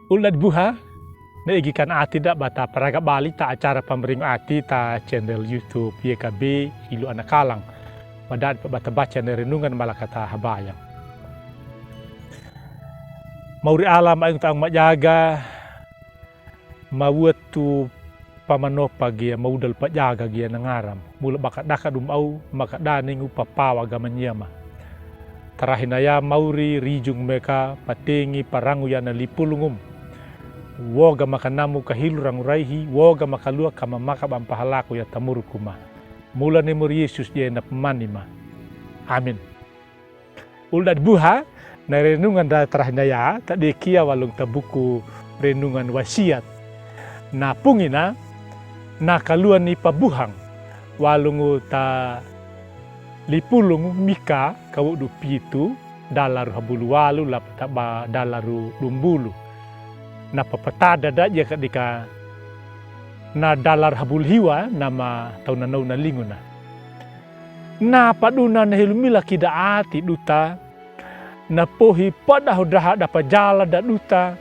Ulat buha, naigikan ati dak bata paraga bali ta acara pamering ati ta channel YouTube YKB Ilu Anak Kalang. Badan bata baca na renungan malakata habayang. Mauri alam ayong taang majaga, mawatu pamanopa gia maudal pajaga gia nangaram. Mula bakat dakadum au makadaning upapawa gamanyama. Tarahinaya mauri rijung meka patengi parangu yana lipulungum. Woga makanamu kahilurang uraihi, woga makalua kama makabang pahalaku ya tamurukuma. Mula ni Mur Yesus dia na pemanima. Amin. Ulat buha, na renungan da tarahinaya, tak dekia walung tabuku renungan wasiat. Na pungina, na kaluan ni pabuhang, walungu ta lipulung mika kawudu pitu, dalaru habulu walu, lapataba dalaru lumbulu. Na papatada da dia kadika na dalar habul hiwa nama tau na na linguna. Na paduna na hilumila kida ati duta na pohi pada hudaha da pajala da duta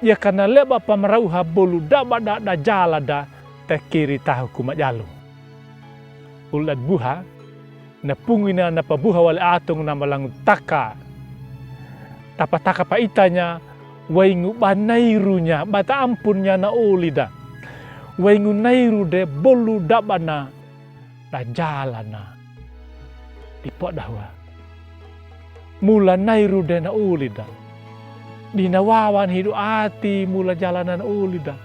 ya kana leba pamarauha bolu daba da jala da takiri tahu kumajalu. Ulat buha na pungina na pabuha wale atong na malang taka tapataka paitanya waingu banairunya bata ampunnya na ulida waingu nairu de bolu dabana da jalana dipot dahwa mula nairu de na ulida dinawawan hidu ati mula jalanan ulida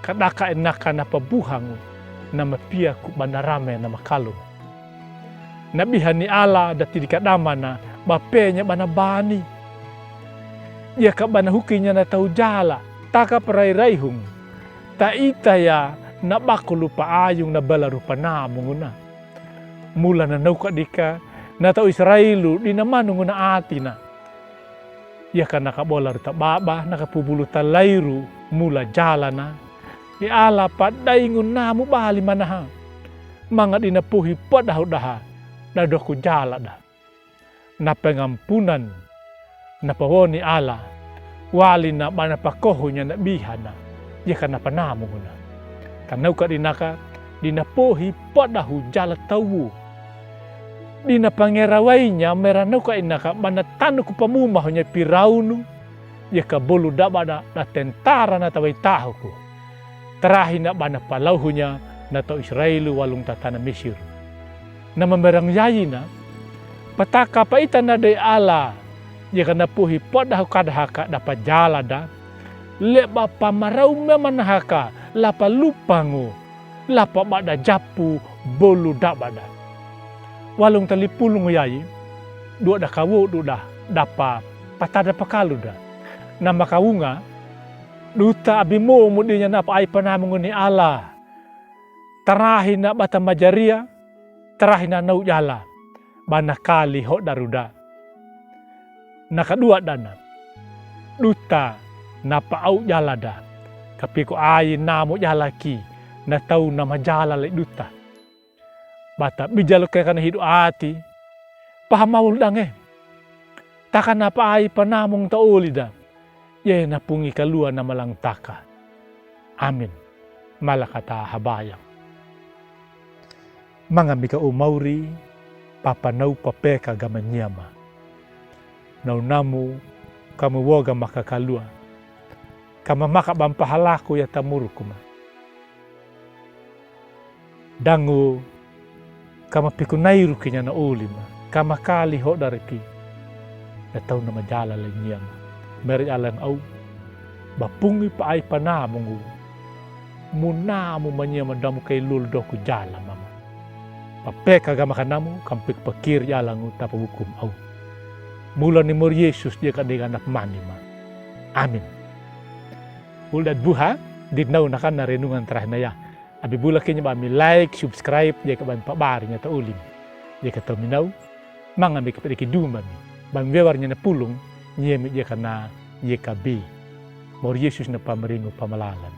kadaka enaka na pabuhangu na mapia ku banarame na makalu nabihan ni ala dati dikadamana bapenya banabani ya kabana hukinya na tau jala, taka parai-raihung, ta itaya na bakulu paayong na balaru panamunguna. Mula na nauka dika, na tau Israelu, di namanungu na atina. Ya ka nakabolar ta baba, nakapubulu ta layru, mula jala na. Di ala padaingun na mo bali manaha. Mga dinapuhi padahu-daha, na doku jala da. Na pengampunan, napawoni ala wali na manapakoho niya na bihana ya kana panamo na tanaw ka dinaka dinapohi padahu jala tawu dinapangeraway niya meranaw ka inaka manatano ko pamumaho niya piraunu ya kabulu dabada na tentara na taway taho ko tarahin na manapalaw niya na to Israelu walong tatana Mesir na mamerang yayi na pataka paitan na day ala ya kana puhi podahu kadahaka dapat jala da leba pamarau memanahaka lapa lupangu lapa bada japu bolu dabada walung talipulung yai dua da kawu da dapa patada pakalu da nama kawunga duta abimo mudinya napa ai panamungu ni ala tarahin na bata majaria tarahin na nau jala banakali hok daruda nakadua dana duta na paau jalada tapi ko ai namo jalaki na tau nama jala le duta bata bijalo ke kana hidu ati pahamawul dange taka na pa ai panamong taulida ye na pungi kalua na malang taka amin malakata habayang mga mika umauri papanau papeka gamanyama naunamu kamu woga makakalua kama makabang pahalaku ya tamurukuma dangu kama pikunairu kinya na ulima kama kali ho dariki na tau na majala lenyama meri alang au bapungi pa ay panamungu munamu manyama damu kay luldoku jala mama papeka gama kanamu kampik pakir yalangu tapabukum au mula ni Mur Yesus dia kadang anak manima. Amin. Ulat buha dinaw na kan na renungan terahinaya. Abi bula kanya ba mi like, subscribe dia kaban pabari nya ta ulim. Dia kata minaw mangami kapediki duman. Bang wewarnya na pulung nyemi dia kana YKB. Mur Yesus na pameringu pamalalan.